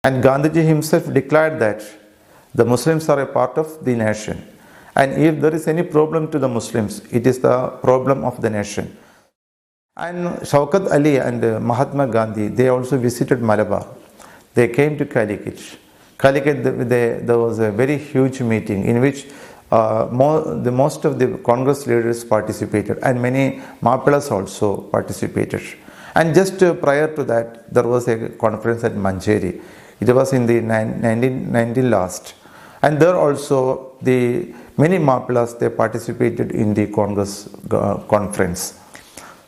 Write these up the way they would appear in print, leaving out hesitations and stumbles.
And Gandhiji himself declared that the Muslims are a part of the nation. And if there is any problem to the Muslims, it is the problem of the nation. And Shaukat Ali and Mahatma Gandhi, they also visited Malabar. They came to Calicut. Calicut, there was a very huge meeting in which most of the Congress leaders participated, and many Mappilas also participated. And just prior to that, there was a conference at Mancheri. It was in the 1990 last. And there also, many Mappilas, they participated in the Congress conference.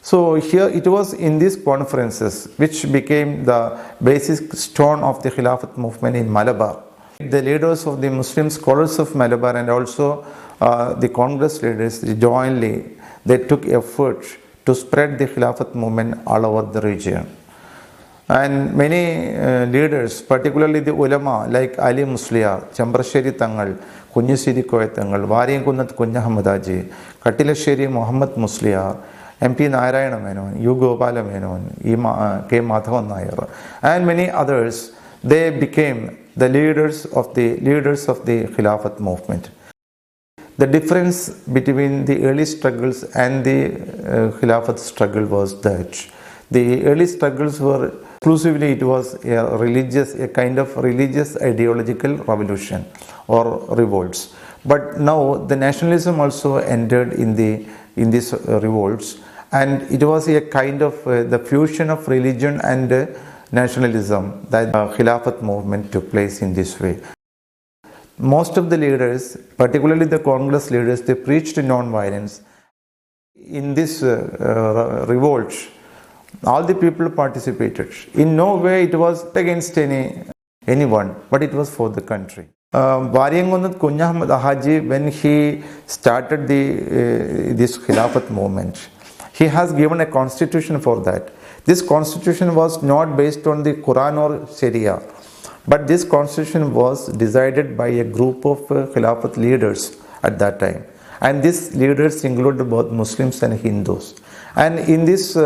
So here it was in these conferences which became the basic stone of the Khilafat movement in Malabar. The leaders of the Muslim scholars of Malabar and also the Congress leaders jointly, they took effort to spread the Khilafat movement all over the region. And many leaders, particularly the ulama like Ali Musliar, Chambrasheri Tangal, Kunyasiri Koya Tangal, Variyankunnat Kunya Hamadaji, Katilasheri Muhammad Musliar, MP Narayana Menon, U. Gopala Menon, K. Madhavan Nair, and many others, they became the leaders of the Khilafat movement. The difference between the early struggles and the Khilafat struggle was that the early struggles were exclusively, it was a kind of religious ideological revolution or revolts. But now the nationalism also entered in these revolts, and it was a kind of the fusion of religion and nationalism that the Khilafat movement took place in this way. Most of the leaders, particularly the Congress leaders, they preached non-violence. In this revolt, all the people participated. In no way it was against anyone, but it was for the country. Variyankunnat Kunya Ahmad Haji, when he started this Khilafat movement, he has given a constitution for that. This constitution was not based on the Quran or Sharia, but this constitution was decided by a group of Khilafat leaders at that time. And these leaders included both Muslims and Hindus. And in this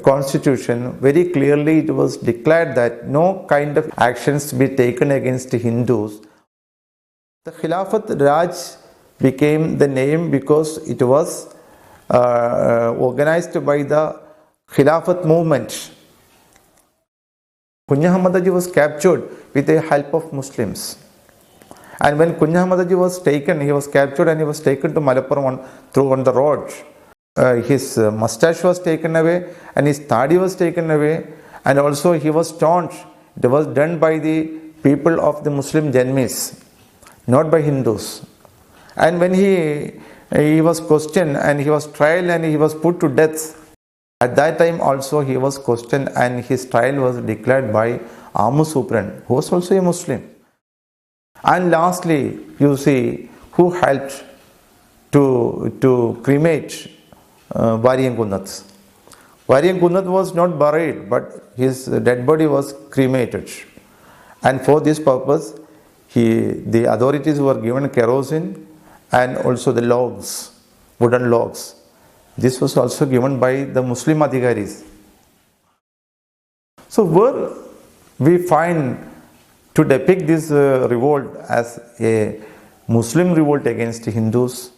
constitution, very clearly it was declared that no kind of actions be taken against Hindus. The Khilafat Raj became the name because it was organized by the Khilafat movement. Kunya Hamadaji was captured with the help of Muslims. And when Kunya Hamadaji was taken, he was captured and he was taken to Malappuram on the road. His mustache was taken away and his tadi was taken away, and also he was stoned. It was done by the people of the Muslim Janmis, not by Hindus. And when he was questioned and he was tried and he was put to death, at that time also he was questioned and his trial was declared by Amu Supran, who was also a Muslim. And lastly, you see who helped to cremate Variyankunnat. Variyankunnat was not buried, but his dead body was cremated. And for this purpose, the authorities were given kerosene and also the logs, wooden logs. This was also given by the Muslim Adhigaris. So where we find to depict this revolt as a Muslim revolt against Hindus,